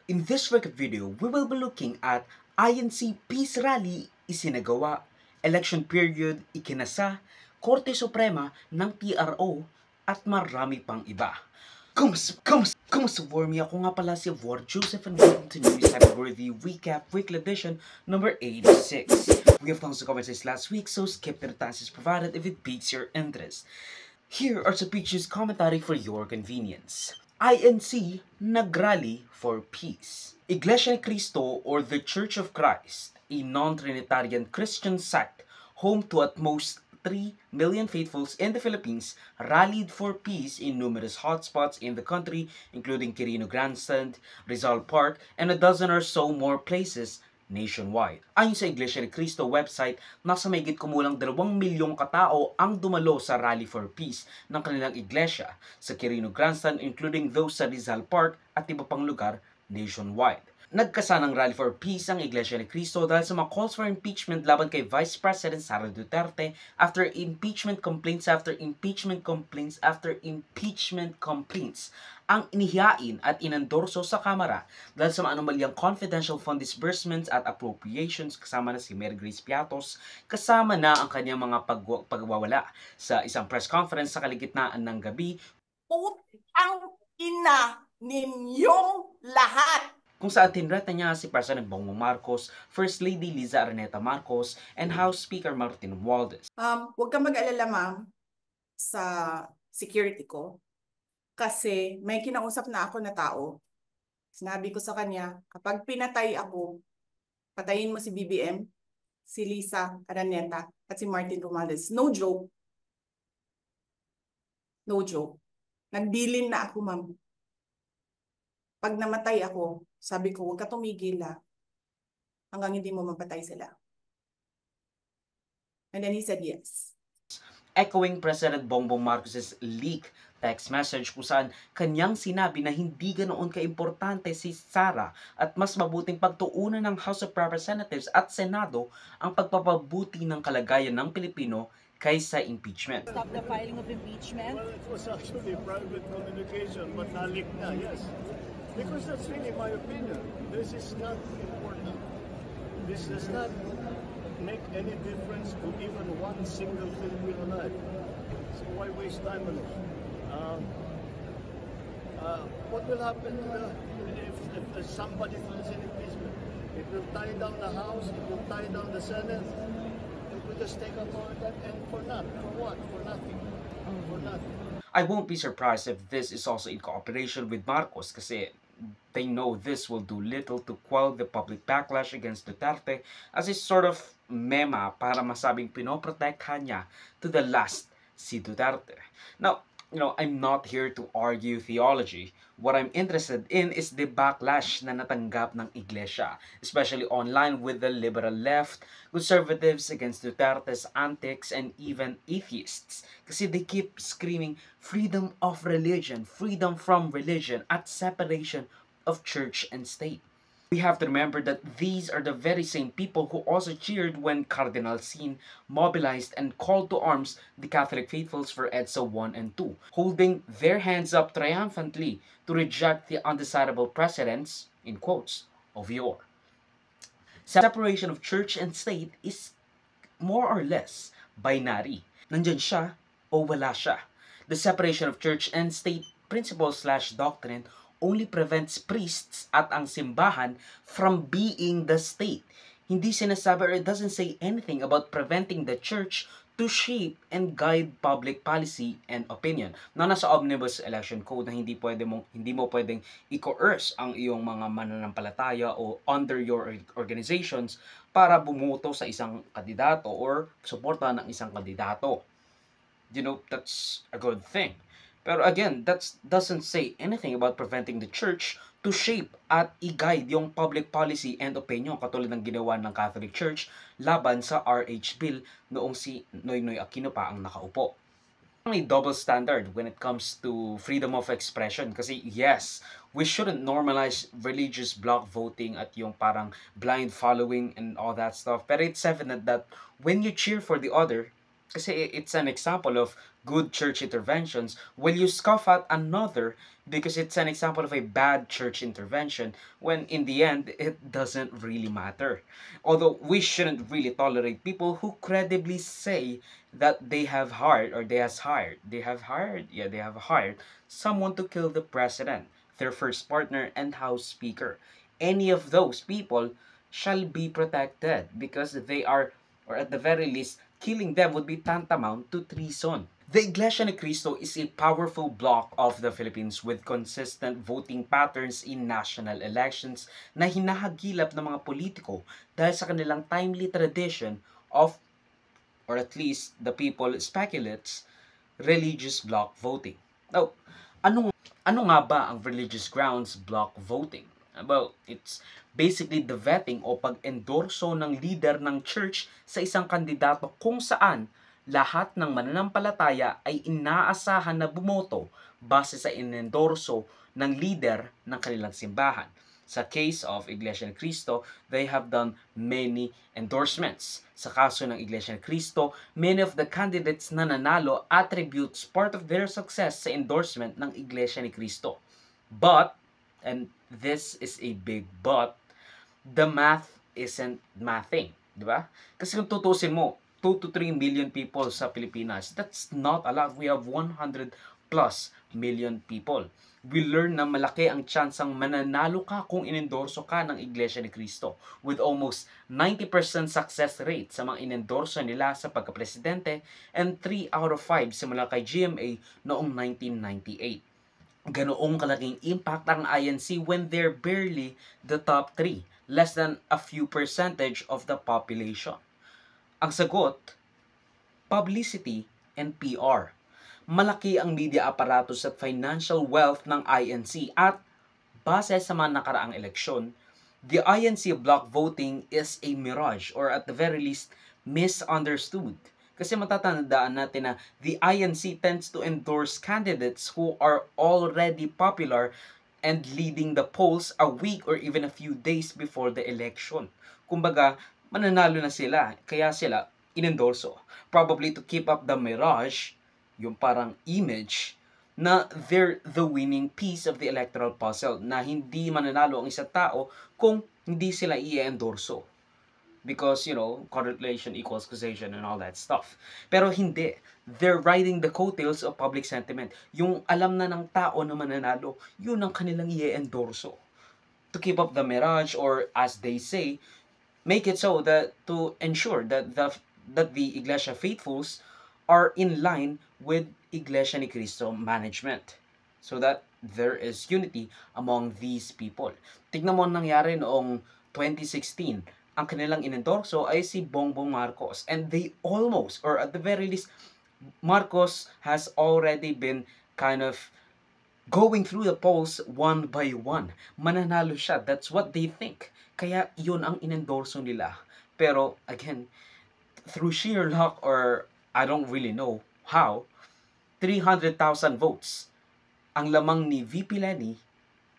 In this record video, we will be looking at INC Peace Rally isinagawa, election period ikinasa, Korte Suprema ng TRO, at marami pang iba. Kumusta me? Ako nga pala si Ward Joseph and welcome to News Cyberworthy Recap Weekly Edition number 86. We have tons to cover this last week, so skip the tasks provided if it piques your interest. Here are some pictures commentary for your convenience. INC nagrally for peace. Iglesia ni Cristo or the Church of Christ, a non-Trinitarian Christian sect home to at most 3 million faithfuls in the Philippines, rallied for peace in numerous hotspots in the country, including Quirino Grandstand, Rizal Park, and a dozen or so more places nationwide. Ayon sa Iglesia ni Cristo website, nasa mahigit kumulang 2 milyong katao ang dumalo sa Rally for Peace ng kanilang iglesia sa Quirino Grandstand, including those sa Rizal Park at iba pang lugar nationwide. Nagkasanang Rally for Peace ang Iglesia ni Cristo dahil sa mga calls for impeachment laban kay Vice President Sara Duterte after impeachment complaints after impeachment complaints after impeachment complaints ang inihiyain at inendorso sa Kamara dahil sa maanumalyang confidential fund disbursements at appropriations kasama na si Mary Grace Piatos, kasama na ang kanyang mga pagwawala sa isang press conference sa kaligitnaan ng gabi. Putang ina ninyong lahat! Kung saan tinreta niya si President Bongbong Marcos, First Lady Liza Araneta Marcos, and House Speaker Martin Romualdez. Huwag kang mag-alala, ma'am, sa security ko. Kasi may kinausap na ako na tao. Sinabi ko sa kanya, kapag pinatay ako, patayin mo si BBM, si Liza Araneta, at si Martin Romualdez. No joke. No joke. Nagdilin na ako, ma'am. Pag namatay ako, sabi ko, huwag ka tumigil hanggang hindi mo mapatay sila. And then he said yes. Echoing President Bongbong Marcos' leak text message kung saan kanyang sinabi na hindi ganoon kaimportante si Sara at mas mabuting pagtuunan ng House of Representatives at Senado ang pagpapabuti ng kalagayan ng Pilipino kaysa impeachment. Stop the filing of impeachment? Well, it was actually private communication, but nalik na, yes. Because that's really my opinion. This is not important. This does not make any difference to even one single Filipino life. So why waste time on it? What will happen if somebody files an impeachment? It will tie down the House, it will tie down the Senate. It will just take up all that, and for nothing. For what? For nothing. For nothing. I won't be surprised if this is also in cooperation with Marcos kasi they know this will do little to quell the public backlash against Duterte as a sort of mema para masabing pinoprotektahan niya to the last si Duterte. Now, I'm not here to argue theology. What I'm interested in is the backlash na natanggap ng Iglesia, especially online with the liberal left, conservatives against Duterte's antics, and even atheists. Kasi they keep screaming freedom of religion, freedom from religion, at separation of church and state. We have to remember that these are the very same people who also cheered when Cardinal Sin mobilized and called to arms the Catholic faithfuls for EDSA 1 and 2, holding their hands up triumphantly to reject the undesirable precedents, in quotes, of yore. Separation of church and state is more or less binary. Nandyan siya o wala siya. The separation of church and state principle/doctrine only prevents priests at ang simbahan from being the state. Hindi sinasabi or it doesn't say anything about preventing the church to shape and guide public policy and opinion. Na nasa Omnibus Election Code na hindi mo pwedeng i-coerce ang iyong mga mananampalataya o under your organizations para bumoto sa isang kandidato or suporta ng isang kandidato. That's a good thing. Pero again, that doesn't say anything about preventing the church to shape at i-guide yung public policy and opinion katulad ng ginawa ng Catholic Church laban sa RH Bill noong si Noynoy Aquino pa ang nakaupo. May double standard when it comes to freedom of expression kasi yes, we shouldn't normalize religious block voting at yung parang blind following and all that stuff. Pero it's evident that when you cheer for the other, Kasi it's an example of good church interventions, while you scoff at another because it's an example of a bad church intervention, when in the end, it doesn't really matter. Although we shouldn't really tolerate people who credibly say that they have hired someone to kill the president, their first partner, and House Speaker. Any of those people shall be protected because they are, or at the very least, killing them would be tantamount to treason. The Iglesia ni Cristo is a powerful bloc of the Philippines with consistent voting patterns in national elections na hinahagilap ng mga politiko dahil sa kanilang timely tradition of, or at least the people speculates, religious bloc voting. Now, ano nga ba ang religious grounds bloc voting? Well, it's basically the vetting o pag-endorso ng leader ng church sa isang kandidato kung saan lahat ng mananampalataya ay inaasahan na bumoto base sa inendorso ng leader ng kanilang simbahan. Sa case of Iglesia ni Cristo, they have done many endorsements. Sa kaso ng Iglesia ni Cristo, many of the candidates na nanalo attributes part of their success sa endorsement ng Iglesia ni Cristo. But, and this is a big but, the math isn't mathing, di ba? Kasi kung tutusin mo, 2 to 3 million people sa Pilipinas, that's not a lot. We have 100 plus million people. We learn na malaki ang tsansang mananalo ka kung inendorso ka ng Iglesia ni Cristo, with almost 90% success rate sa mga inendorso nila sa pagkapresidente and 3 out of 5 simula kay GMA noong 1998. Ganoong kalaking impact ang INC when they're barely the top 3, less than a few percentage of the population. Ang sagot, publicity and PR. Malaki ang media apparatus at financial wealth ng INC at base sa mga nakaraang eleksyon, the INC block voting is a mirage or at the very least misunderstood. Kasi matatandaan natin na the INC tends to endorse candidates who are already popular and leading the polls a week or even a few days before the election. Kumbaga, mananalo na sila, kaya sila inendorso. Probably to keep up the mirage, yung parang image, na they're the winning piece of the electoral puzzle, na hindi mananalo ang isang tao kung hindi sila i-endorso. Because, you know, correlation equals causation and all that stuff. Pero hindi. They're riding the coattails of public sentiment. Yung alam na ng tao na mananalo, yun ang kanilang i-endorso. To keep up the mirage, or as they say, make it so that to ensure that the Iglesia faithfuls are in line with Iglesia ni Cristo management, so that there is unity among these people. Tignan mo ang nangyari noong 2016. Ang kanilang inendorso ay si Bongbong Marcos, and they almost, or at the very least, Marcos has already been kind of going through the polls one by one. Mananalo siya. That's what they think. Kaya yun ang inendorso nila. Pero again, through sheer luck, or I don't really know how, 300,000 votes ang lamang ni VP Leni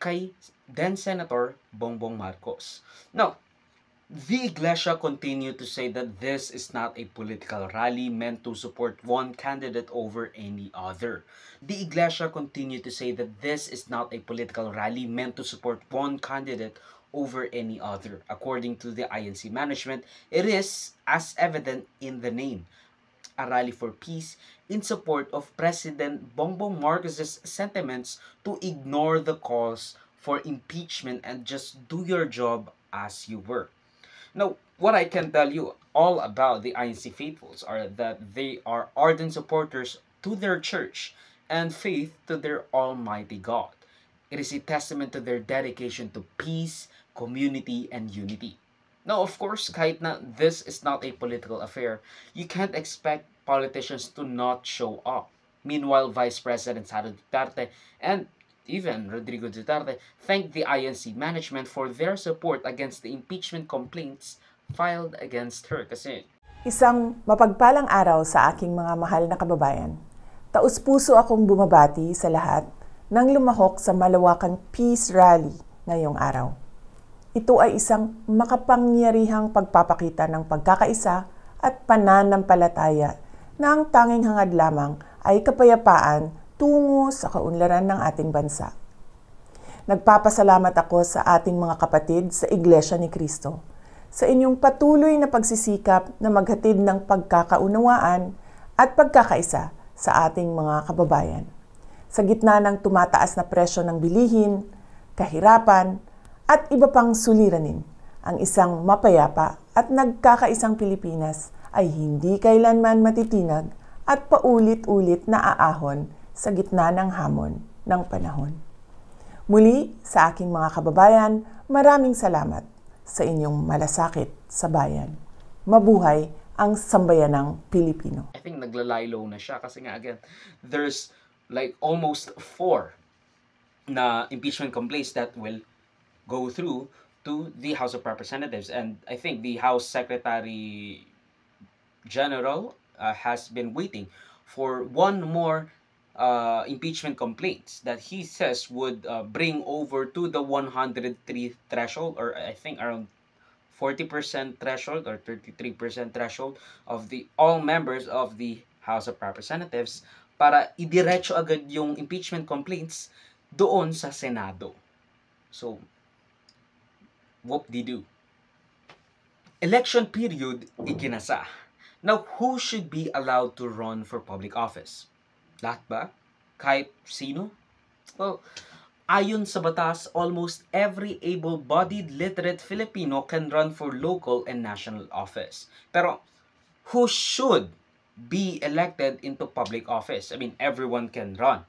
kay then Senator Bongbong Marcos. Now, the Iglesia continued to say that this is not a political rally meant to support one candidate over any other. The Iglesia continued to say that this is not a political rally meant to support one candidate over any other. According to the INC management, it is, as evident in the name, a rally for peace in support of President Bongbong Marcos's sentiments to ignore the calls for impeachment and just do your job as you were. Now, what I can tell you all about the INC faithfuls are that they are ardent supporters to their church and faith to their Almighty God. It is a testament to their dedication to peace, community, and unity. Now, of course, kahit na this is not a political affair, you can't expect politicians to not show up. Meanwhile, Vice President Sara Duterte and even Rodrigo Duterte thanked the INC management for their support against the impeachment complaints filed against her. Kasi isang mapagpalang araw sa aking mga mahal na kababayan. Taus-puso akong bumabati sa lahat nang lumahok sa malawakang peace rally ngayong araw. Ito ay isang makapangyarihang pagpapakita ng pagkakaisa at pananampalataya na ang tanging hangad lamang ay kapayapaan tungo sa kaunlaran ng ating bansa. Nagpapasalamat ako sa ating mga kapatid sa Iglesia ni Cristo sa inyong patuloy na pagsisikap na maghatid ng pagkakaunawaan at pagkakaisa sa ating mga kababayan. Sa gitna ng tumataas na presyo ng bilihin, kahirapan, at iba pang suliranin, ang isang mapayapa at nagkakaisang Pilipinas ay hindi kailanman matitinag at paulit-ulit na aahon sa gitna ng hamon ng panahon. Muli, sa aking mga kababayan, maraming salamat sa inyong malasakit sa bayan. Mabuhay ang sambayanang Pilipino. I think naglalaylo na siya kasi nga again, there's like almost 4 na impeachment complaints that will go through to the House of Representatives, and I think the House Secretary General has been waiting for one more impeachment complaints that he says would bring over to the 103 threshold, or I think around 40% threshold or 33% threshold of the all members of the House of Representatives para idiretso agad yung impeachment complaints doon sa Senado. So, whoop-de-doo. Election period iginasa. Now, who should be allowed to run for public office? Lahat ba? Kahit sino? Well, ayon sa batas, almost every able-bodied literate Filipino can run for local and national office. Pero, who should be elected into public office? I mean, everyone can run.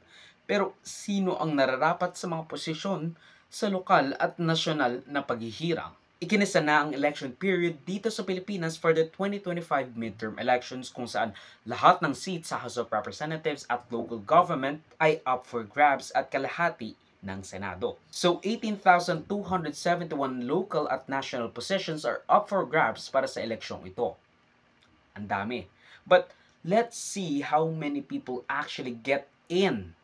Pero, sino ang nararapat sa mga posisyon sa lokal at nasyonal na paghihirang? Ikinisa na ang election period dito sa Pilipinas for the 2025 midterm elections kung saan lahat ng seats sa House of Representatives at local government ay up for grabs at kalahati ng Senado. So 18,271 local at national positions are up for grabs para sa eleksyong ito. Ang dami. But let's see how many people actually get in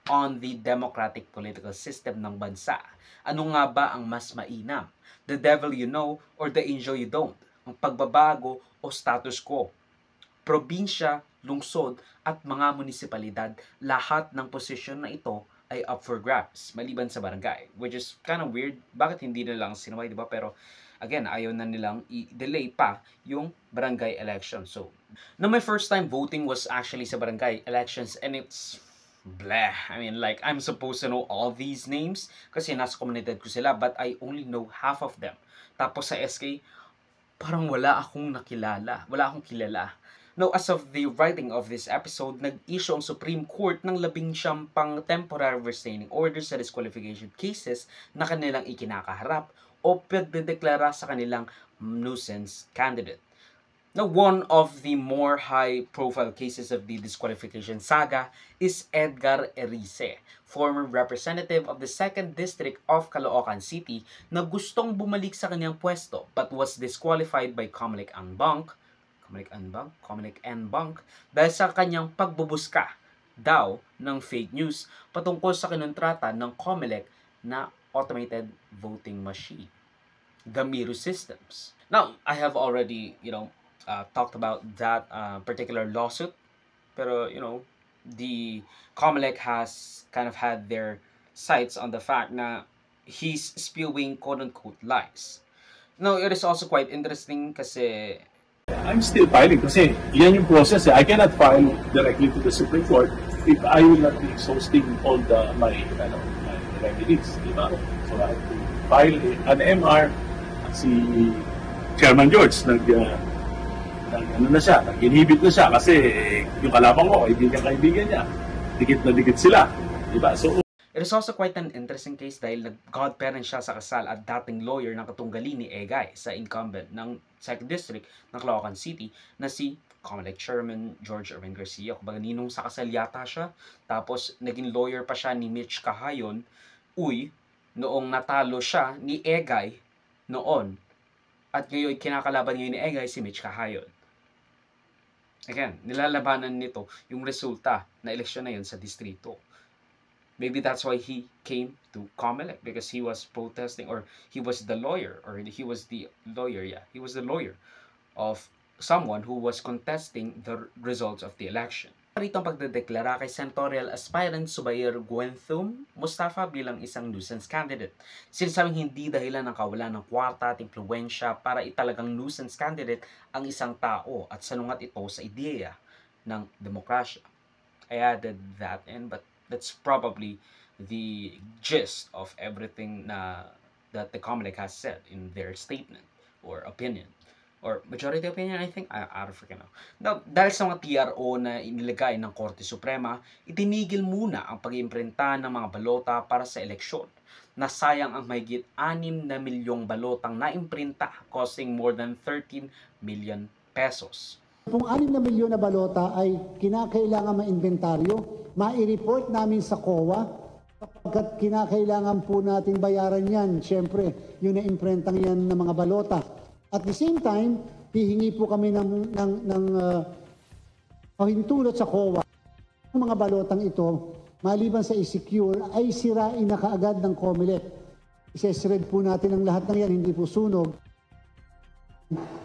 on the democratic political system ng bansa. Ano nga ba ang mas mainam? The devil you know or the angel you don't? Ang pagbabago o status quo? Probinsya, lungsod at mga munisipalidad, lahat ng posisyon na ito ay up for grabs, maliban sa barangay. Which is kind of weird. Bakit hindi na lang sinaway, di ba? Pero again, ayaw na nilang i-delay pa yung barangay election. So, na my first time voting was actually sa barangay elections, and it's blah. I mean, like, I'm supposed to know all these names kasi nasa komunidad ko sila, but I only know half of them. Tapos sa SK, parang wala akong nakilala. Wala akong kilala. Now, as of the writing of this episode, nag-issue ang Supreme Court ng 19 pang temporary restraining orders sa disqualification cases na kanilang ikinakaharap o pagdedeklara sa kanilang nuisance candidate. Now, one of the more high-profile cases of the disqualification saga is Edgar Erice, former representative of the 2nd District of Caloocan City na gustong bumalik sa kanyang pwesto but was disqualified by Comelec N. Bank dahil sa kanyang pagbubuska daw ng fake news patungkol sa kinontrata ng Comelec na automated voting machine, the Miro systems. Now, I have already, talked about that particular lawsuit, pero the Comelec has kind of had their sights on the fact na he's spewing quote-unquote lies. Now, it is also quite interesting kasi I'm still filing kasi yan yung process. I cannot file directly to the Supreme Court if I will not be exhausting all my remedies, di ba? So I have to file an MR. Si Chairman George nag-inhibit na siya kasi yung kalaban ko, kaibigan niya. Dikit na dikit sila. Diba? So, it is also quite an interesting case dahil nag-godparent siya sa kasal at dating lawyer ng katunggali ni Egay sa incumbent ng 2nd District ng Caloocan City na si Comelec Chairman George Erwin Garcia. Kumbaga ninong sa kasal yata siya. Tapos naging lawyer pa siya ni Mitch Cahayon. Noong natalo siya ni Egay noon. At ngayon kinakalaban ngayon ni Egay si Mitch Cahayon. Again, nilalabanan nito yung resulta na eleksyon na yun sa distrito. Maybe that's why he came to Comelec, because he was protesting, or he was the lawyer, he was the lawyer of someone who was contesting the results of the election. Rito ang pagdedeklara kay senatorial aspirant Zubair Gwenthum Mustafa bilang isang nuisance candidate. Sinasabing hindi dahilan ng kawalan ng kwarta at impluensya para italagang nuisance candidate ang isang tao at sanungat ito sa ideya ng demokrasya. I added that in, but that's probably the gist of everything that the Comelec has said in their statement or opinion. Or majority opinion, I think. I don't freaking know. Now, dahil sa mga TRO na inilagay ng Korte Suprema, itinigil muna ang pag-iimprenta ng mga balota para sa eleksyon. Nasayang ang mahigit 6 na milyong balotang naimprinta, costing more than 13 million pesos. Kung 6 na milyon na balota ay kinakailangan ma-inventaryo, ma-i-report namin sa COA, kapagkat kinakailangan po natin bayaran yan, syempre, yung na-imprentang yan ng mga balota. At the same time, hihingi po kami ng pahintulot sa COA. Ang mga balotang ito, maliban sa i-secure, ay sirain na kaagad ng Comelec. Isesred po natin ang lahat ng yan, hindi po sunog.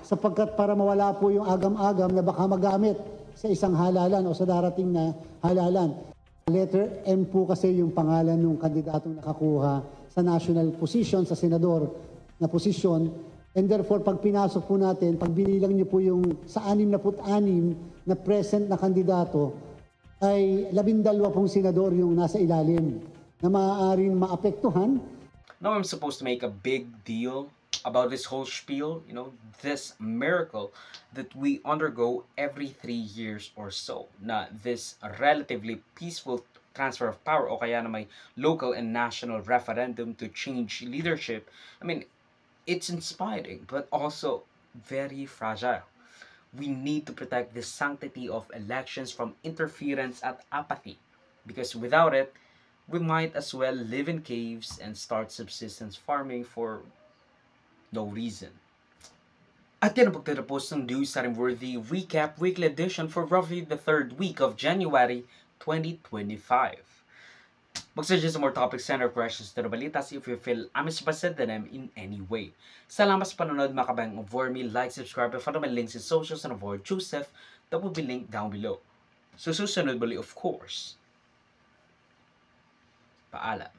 Sapagkat para mawala po yung agam-agam na baka magamit sa isang halalan o sa darating na halalan. Letter M po kasi yung pangalan ng kandidatong nakakuha sa national position, sa senador na posisyon. And therefore, pag pinasok po natin, pag binilang niyo po yung sa 66 na present na kandidato, ay 12 pong senador yung nasa ilalim na maaaring maapektuhan. Now I'm supposed to make a big deal about this whole spiel, this miracle that we undergo every 3 years or so, na this relatively peaceful transfer of power o kaya na may local and national referendum to change leadership. I mean, it's inspiring, but also very fragile. We need to protect the sanctity of elections from interference and apathy, because without it, we might as well live in caves and start subsistence farming for no reason. At yan ang pagtatapos ng News Worthy Recap Weekly Edition for roughly the 3rd week of January 2025. Mag-suggest more topics and or questions to the balitas if you feel I'm interested in them in any way. Salamat sa panonood mga kabayang. Avoid me, like, subscribe, and follow my links in socials and avoid Joseph that will be linked down below. So susunod bali of course. Paalam.